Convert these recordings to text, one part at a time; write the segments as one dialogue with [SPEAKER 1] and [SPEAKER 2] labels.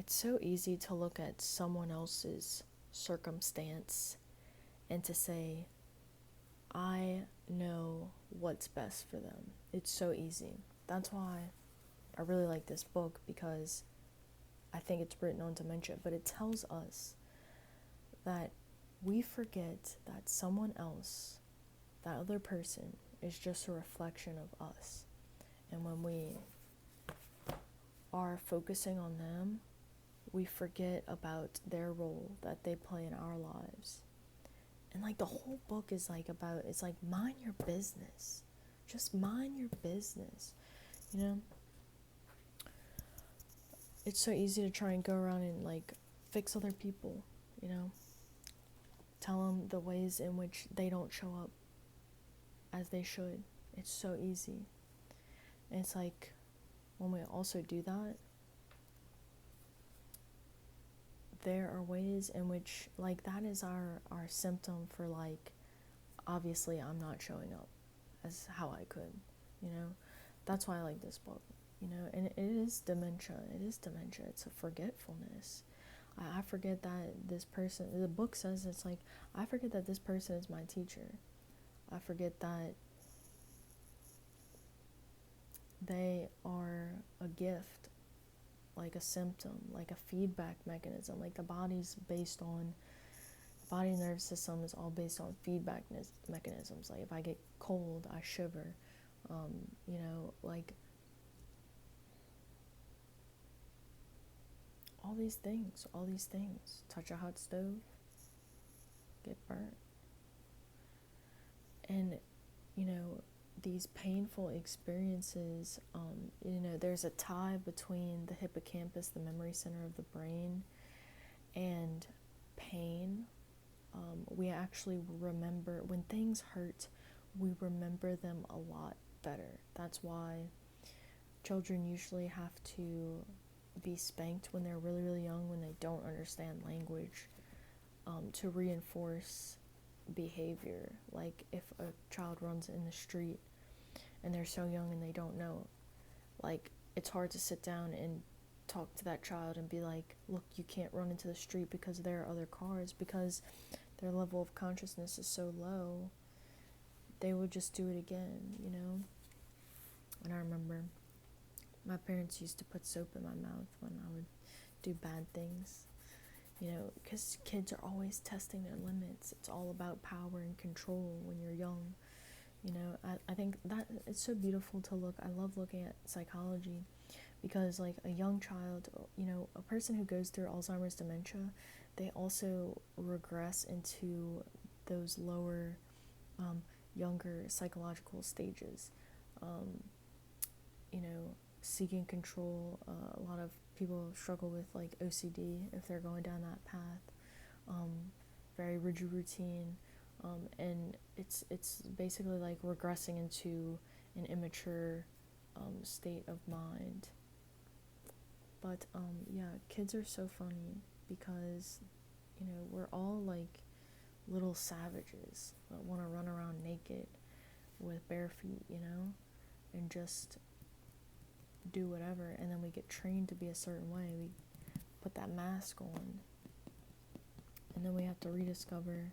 [SPEAKER 1] it's so easy to look at someone else's circumstance and to say, I know what's best for them. It's so easy. That's why I really like this book, because I think it's written on dementia, but it tells us that we forget that someone else, that other person, is just a reflection of us. And when we are focusing on them, we forget about their role that they play in our lives. And like the whole book is like about, it's like, mind your business. Just mind your business. You know? It's so easy to try and go around and like fix other people, you know? Tell them the ways in which they don't show up as they should. It's so easy. And it's like, when we also do that, there are ways in which, like, that is our symptom for, like, obviously I'm not showing up as how I could, you know? That's why I like this book, you know? And it is dementia. It is dementia. It's a forgetfulness. I forget that this person, the book says, it's like, I forget that this person is my teacher. I forget that they are a gift, like a symptom, like a feedback mechanism. Like the body nerve system is all based on feedback mechanisms. Like if I get cold, I shiver. You know, like all these things. Touch a hot stove, get burnt. And, you know, these painful experiences, you know, there's a tie between the hippocampus, the memory center of the brain, and pain. We actually remember, when things hurt, we remember them a lot better. That's why children usually have to be spanked when they're really, really young, when they don't understand language, to reinforce behavior. Like if a child runs in the street and they're so young and they don't know, like it's hard to sit down and talk to that child and be like, look, you can't run into the street because there are other cars, because their level of consciousness is so low. They would just do it again, you know? And I remember my parents used to put soap in my mouth when I would do bad things, you know, because kids are always testing their limits. It's all about power and control when you're young. You know, I think that it's so beautiful to look. I love looking at psychology, because like a young child, you know, a person who goes through Alzheimer's dementia, they also regress into those lower, younger psychological stages. You know, seeking control. A lot of people struggle with like OCD if they're going down that path. Very rigid routine, and it's basically like regressing into an immature state of mind. But yeah, kids are so funny, because you know, we're all like little savages that want to run around naked with bare feet, you know, and just do whatever. And then we get trained to be a certain way. We put that mask on, and then we have to rediscover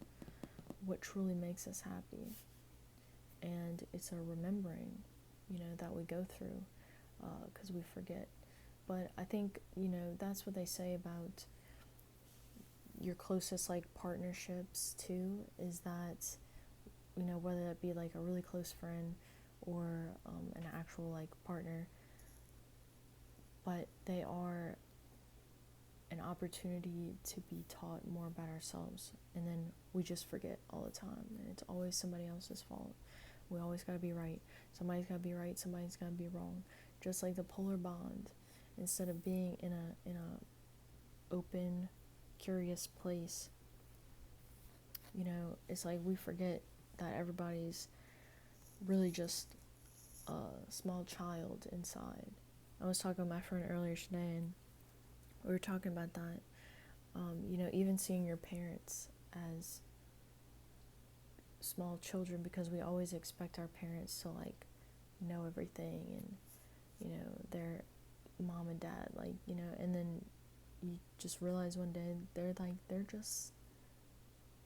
[SPEAKER 1] what truly makes us happy. And it's a remembering, you know, that we go through, because we forget. But I think, you know, that's what they say about your closest like partnerships too, is that, you know, whether that be like a really close friend or an actual like partner, but they are an opportunity to be taught more about ourselves. And then we just forget all the time, and it's always somebody else's fault. We always gotta be right. Somebody's gotta be right, somebody's gotta be wrong. Just like the polar bond, instead of being in a open, curious place, you know, it's like we forget that everybody's really just a small child inside. I was talking to my friend earlier today, and we were talking about that. You know, even seeing your parents as small children, because we always expect our parents to like know everything, and you know, their mom and dad, like, you know, and then you just realize one day they're just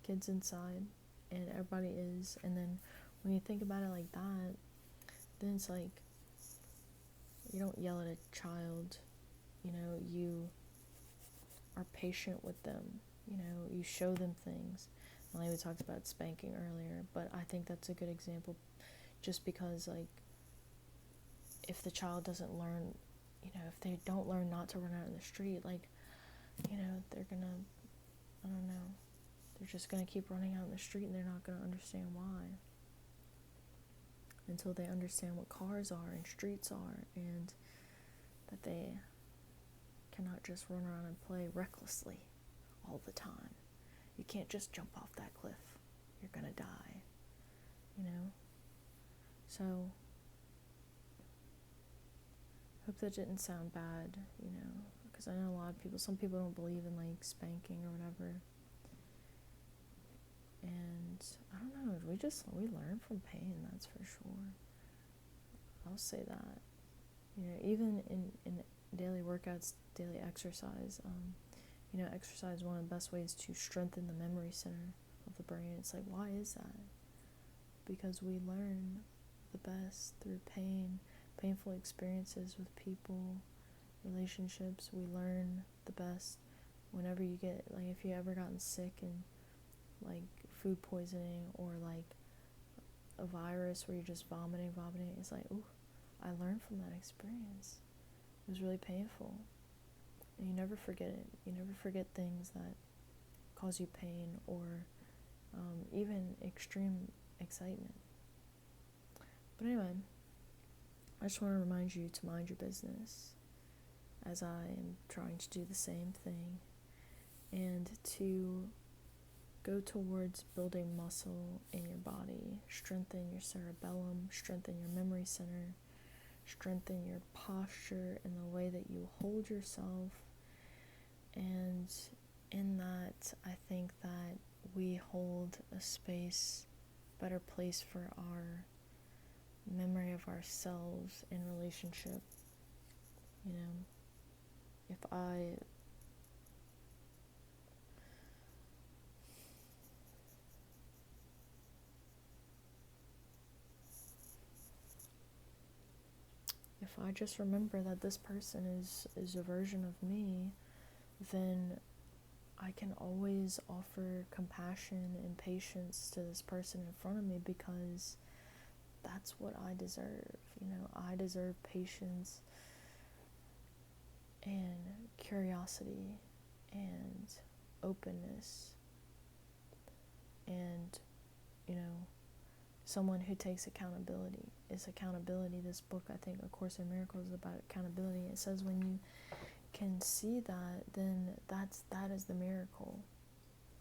[SPEAKER 1] kids inside, and everybody is. And then when you think about it like that, then it's like you don't yell at a child, you are patient with them, you show them things. Like we talked about spanking earlier, but I think that's a good example, just because like if the child doesn't learn, if they don't learn not to run out in the street, like, they're gonna, I don't know, they're just gonna keep running out in the street, and they're not gonna understand why until they understand what cars are and streets are, and that they cannot just run around and play recklessly all the time. You can't just jump off that cliff. You're gonna die, So, hope that didn't sound bad, because I know some people don't believe in like spanking or whatever. And I don't know, we learn from pain, that's for sure. I'll say that. Even in daily workouts, daily exercise, exercise is one of the best ways to strengthen the memory center of the brain. It's like, why is that? Because we learn the best through painful experiences with people, relationships. We learn the best whenever you get, like, if you ever gotten sick and like food poisoning, or like a virus where you're just vomiting, it's like, ooh, I learned from that experience. It was really painful. And you never forget it. You never forget things that cause you pain, or even extreme excitement. But anyway, I just want to remind you to mind your business, as I am trying to do the same thing, and to go towards building muscle in your body, strengthen your cerebellum, strengthen your memory center, strengthen your posture and the way that you hold yourself. And in that, I think that we hold a space, better place for our memory of ourselves in relationship. If I just remember that this person is a version of me, then I can always offer compassion and patience to this person in front of me, because that's what I deserve. I deserve patience and curiosity and openness, and someone who takes accountability. This book, I think, A Course in Miracles, is about accountability. It says when you can see that, then that is the miracle,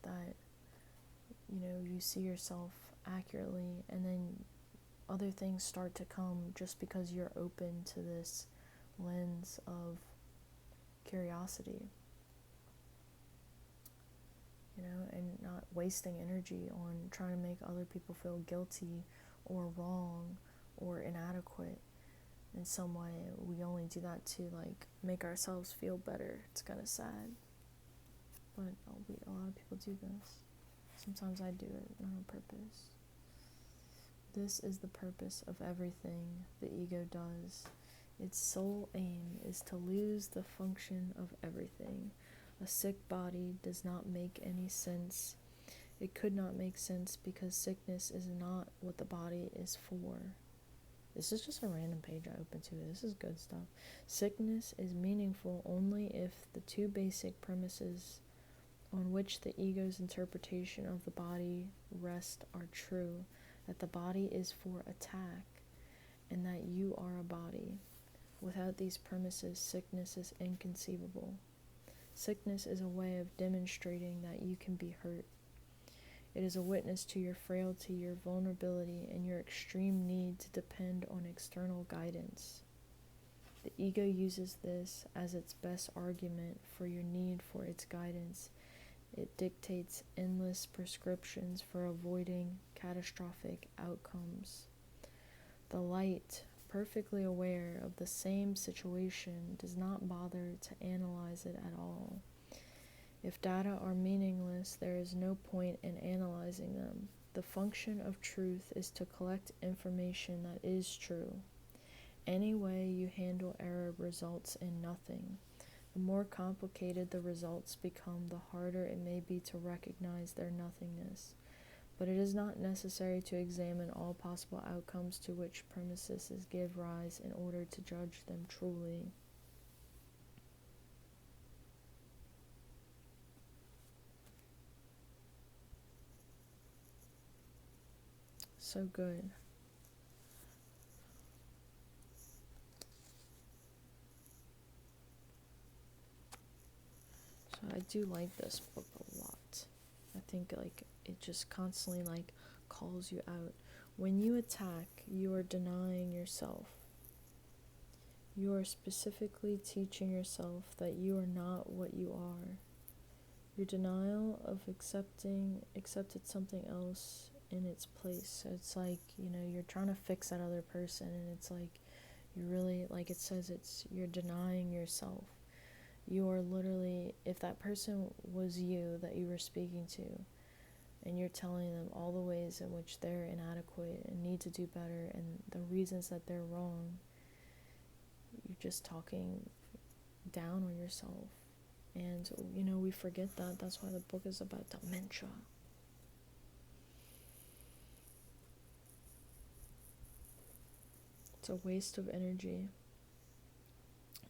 [SPEAKER 1] that you see yourself accurately, and then other things start to come just because you're open to this lens of curiosity, and not wasting energy on trying to make other people feel guilty or wrong or inadequate in some way. We only do that to like make ourselves feel better. It's kind of sad, but a lot of people do this. Sometimes I do it, not on purpose. This is the purpose of everything the ego does. Its sole aim is to lose the function of everything. A sick body does not make any sense. It could not make sense because sickness is not what the body is for. This is just a random page I opened to. This is good stuff. Sickness is meaningful only if the two basic premises on which the ego's interpretation of the body rest are true: that the body is for attack, and that you are a body. Without these premises, sickness is inconceivable. Sickness is a way of demonstrating that you can be hurt. It is a witness to your frailty, your vulnerability, and your extreme need to depend on external guidance. The ego uses this as its best argument for your need for its guidance. It dictates endless prescriptions for avoiding catastrophic outcomes. The light perfectly aware of the same situation, does not bother to analyze it at all. If data are meaningless, there is no point in analyzing them. The function of truth is to collect information that is true. Any way you handle error results in nothing. The more complicated the results become, the harder it may be to recognize their nothingness. But it is not necessary to examine all possible outcomes to which premises give rise in order to judge them truly. So good. So I do like this book a lot. I think like it just constantly like calls you out. When you attack, you are denying yourself. You are specifically teaching yourself that you are not what you are. Your denial of accepted something else in its place. So it's like, you're trying to fix that other person, and it's like you're really, like it says, you're denying yourself. You are literally, if that person was you that you were speaking to, and you're telling them all the ways in which they're inadequate and need to do better and the reasons that they're wrong, you're just talking down on yourself. And, we forget that. That's why the book is about dementia. It's a waste of energy.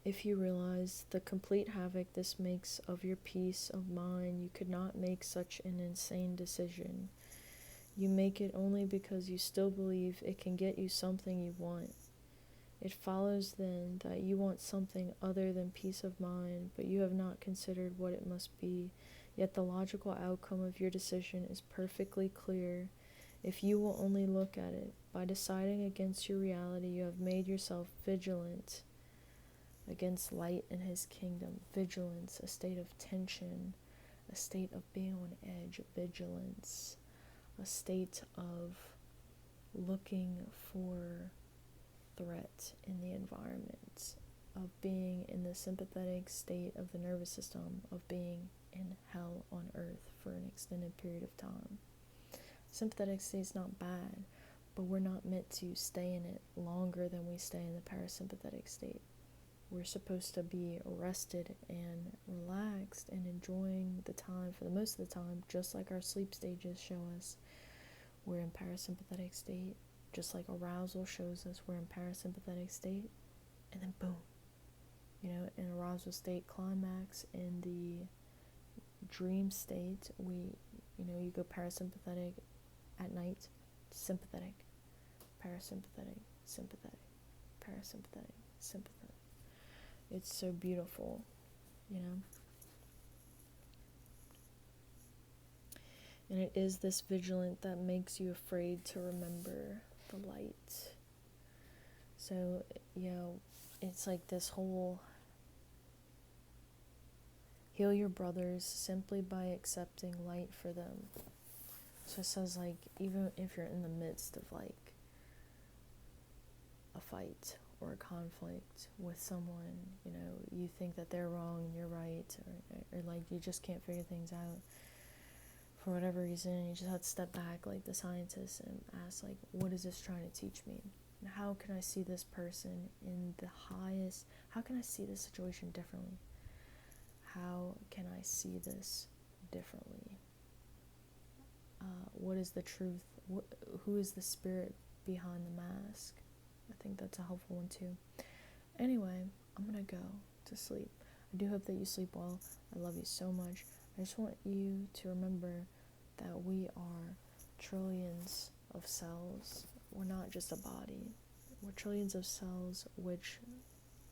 [SPEAKER 1] If you realize the complete havoc this makes of your peace of mind, you could not make such an insane decision. You make it only because you still believe it can get you something you want. It follows then that you want something other than peace of mind, but you have not considered what it must be. Yet the logical outcome of your decision is perfectly clear if you will only look at it. By deciding against your reality, you have made yourself vigilant against light in his kingdom. Vigilance, a state of tension, a state of being on edge. Vigilance, a state of looking for threat in the environment, of being in the sympathetic state of the nervous system, of being in hell on earth for an extended period of time. Sympathetic state is not bad, but we're not meant to stay in it longer than we stay in the parasympathetic state. We're supposed to be rested and relaxed and enjoying the time for the most of the time, just like our sleep stages show us. We're in parasympathetic state. Just like arousal shows us we're in parasympathetic state, and then boom, in arousal state climax, in the dream state, you go parasympathetic at night, sympathetic, parasympathetic, sympathetic, parasympathetic, sympathetic. It's so beautiful, And it is this vigilant that makes you afraid to remember the light. So, it's like this whole heal your brothers simply by accepting light for them. So it says, like, even if you're in the midst of like a fight or a conflict with someone, you think that they're wrong and you're right, or like you just can't figure things out for whatever reason, you just have to step back like the scientist and ask, like, what is this trying to teach me? And how can I see this person in the highest, how can I see this situation differently? How can I see this differently? What is the truth? Who is the spirit behind the mask? I think that's a helpful one too. Anyway, I'm gonna go to sleep. I do hope that you sleep well. I love you so much. I just want you to remember that we are trillions of cells. We're not just a body. We're trillions of cells, which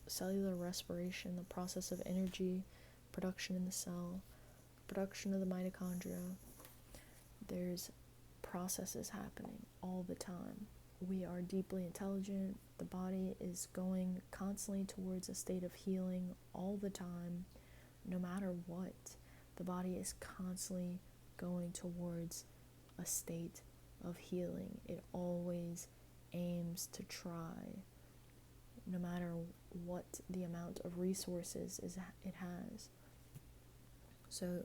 [SPEAKER 1] cellular respiration, the process of energy production in the cell, production of the mitochondria, there's processes happening all the time. We are deeply intelligent. The body is going constantly towards a state of healing all the time, no matter what. The body is constantly going towards a state of healing. It always aims to try no matter what the amount of resources it has. So,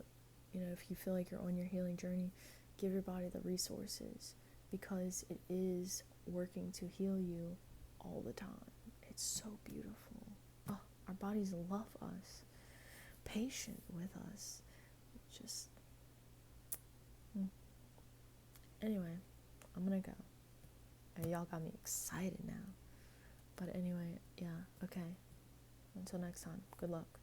[SPEAKER 1] if you feel like you're on your healing journey, give your body the resources, because it is working to heal you all the time. It's so beautiful. Oh, our bodies love us, patient with us. Just, anyway, I'm gonna go. Y'all got me excited now. But anyway, yeah, okay. Until next time, good luck.